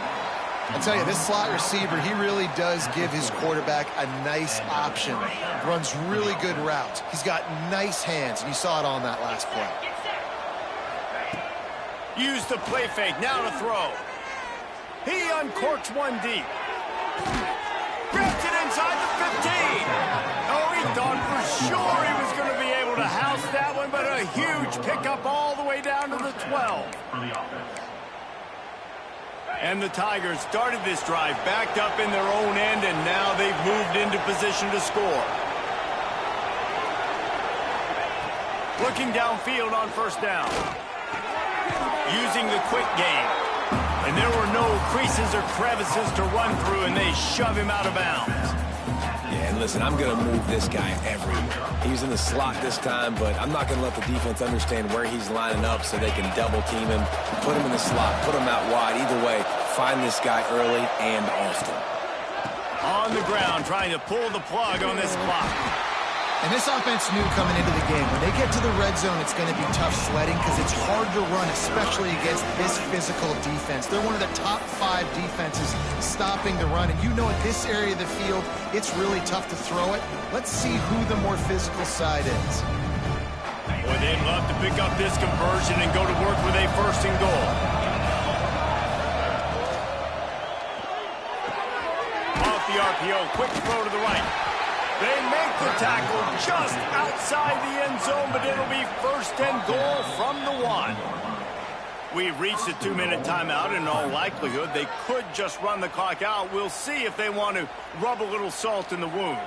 I tell you, this slot receiver, he really does give his quarterback a nice option. Runs really good routes. He's got nice hands, and you saw it on that last play. Use the play fake. Now to throw. He uncorks one deep. Grabs it inside the 15. Oh, he thought for sure he was going to be able to house that one, but a huge pickup all the way down to the 12. And the Tigers started this drive backed up in their own end, and now they've moved into position to score. Looking downfield on first down. Using the quick game. And there were no creases or crevices to run through, and they shove him out of bounds. Yeah, and listen, I'm going to move this guy everywhere. He's in the slot this time, but I'm not going to let the defense understand where he's lining up so they can double team him, put him in the slot, put him out wide. Either way, find this guy early and often. On the ground, trying to pull the plug on this clock. And this offense knew coming into the game, when they get to the red zone, it's going to be tough sledding because it's hard to run, especially against this physical defense. They're one of the top 5 defenses stopping the run. And you know at this area of the field, it's really tough to throw it. Let's see who the more physical side is. Boy, they'd love to pick up this conversion and go to work with a first and goal. Off the RPO, quick throw to the right. They make the tackle just outside the end zone, but it'll be first and goal from the 1. We've reached a 2-minute timeout. In all likelihood, they could just run the clock out. We'll see if they want to rub a little salt in the wound.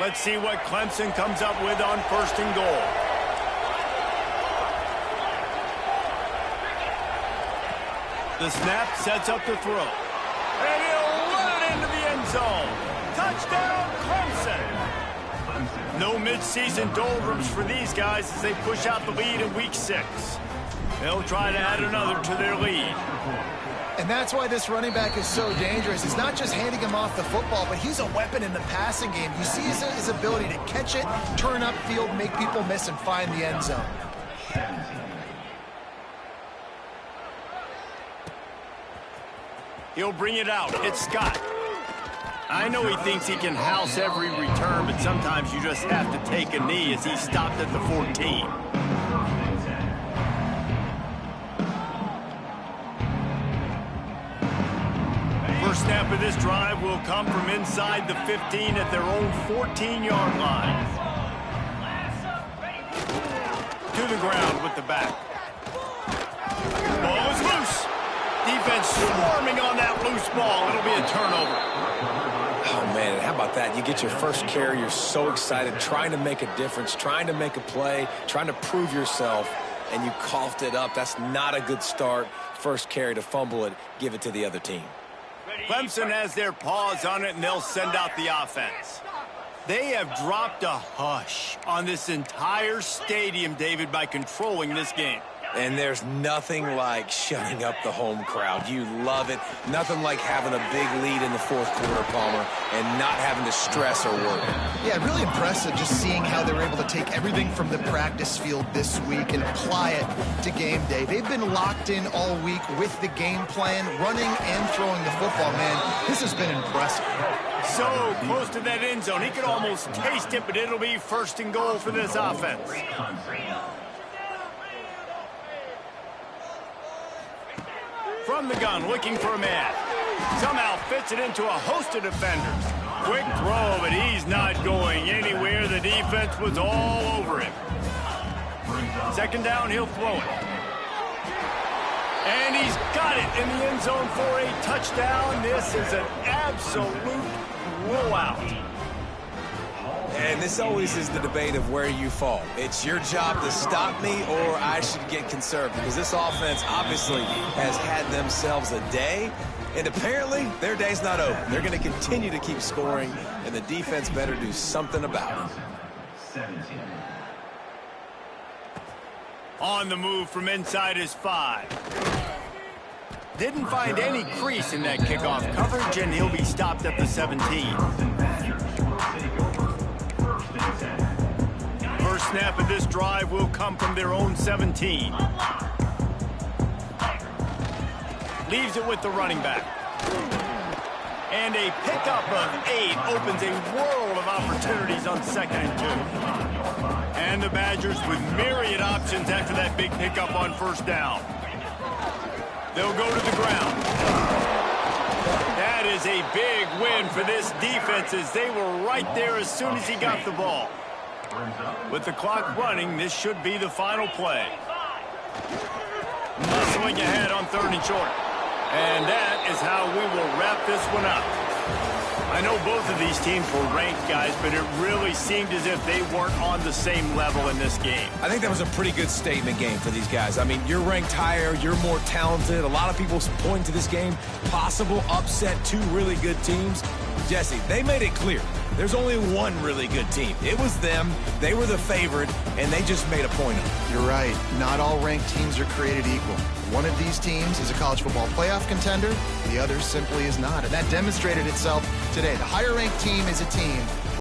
Let's see what Clemson comes up with on first and goal. The snap sets up the throw. And he'll run it into the end zone. Touchdown, Clemson. No mid-season doldrums for these guys as they push out the lead in Week 6. They'll try to add another to their lead. And that's why this running back is so dangerous. It's not just handing him off the football, but he's a weapon in the passing game. You see his ability to catch it, turn upfield, make people miss, and find the end zone. He'll bring it out. It's Scott. I know he thinks he can house every return, but sometimes you just have to take a knee as he stopped at the 14. First snap of this drive will come from inside the 15 at their own 14-yard line. To the ground with the back. Ball is loose. Defense swarming on that loose ball. It'll be a turnover. Oh, man, how about that? You get your first carry. You're so excited, trying to make a difference, trying to make a play, trying to prove yourself, and you coughed it up. That's not a good start. First carry to fumble it, give it to the other team. Clemson has their paws on it, and they'll send out the offense. They have dropped a hush on this entire stadium, David, by controlling this game. And there's nothing like shutting up the home crowd. You love it. Nothing like having a big lead in the fourth quarter, Palmer, and not having to stress or worry. Yeah, really impressive just seeing how they were able to take everything from the practice field this week and apply it to game day. They've been locked in all week with the game plan, running and throwing the football, man. This has been impressive. So close to that end zone. He could almost taste it, but it'll be first and goal for this offense. From the gun, looking for a man. Somehow fits it into a host of defenders. Quick throw, but he's not going anywhere. The defense was all over him. Second down, he'll throw it. And he's got it in the end zone for a touchdown. This is an absolute blowout. And this always is the debate of where you fall. It's your job to stop me or I should get conserved, because this offense obviously has had themselves a day, and apparently their day's not over. They're going to continue to keep scoring, and the defense better do something about it. 17. On the move from inside his 5. Didn't find any crease in that kickoff coverage, and he'll be stopped at the 17. First snap of this drive will come from their own 17. Leaves it with the running back. And a pickup of 8 opens a world of opportunities on 2nd and 2. And the Badgers with myriad options after that big pickup on first down. They'll go to the ground. That is a big win for this defense, as they were right there as soon as he got the ball. With the clock running, this should be the final play. Muscling ahead on 3rd and short. And that is how we will wrap this one up. I know both of these teams were ranked, guys, but it really seemed as if they weren't on the same level in this game. I think that was a pretty good statement game for these guys. I mean, you're ranked higher, you're more talented. A lot of people point to this game, possible upset, 2 really good teams. Jesse, they made it clear. There's only one really good team. It was them. They were the favorite, and they just made a point of it. You're right. Not all ranked teams are created equal. One of these teams is a college football playoff contender. The other simply is not. And that demonstrated itself today. The higher ranked team is a team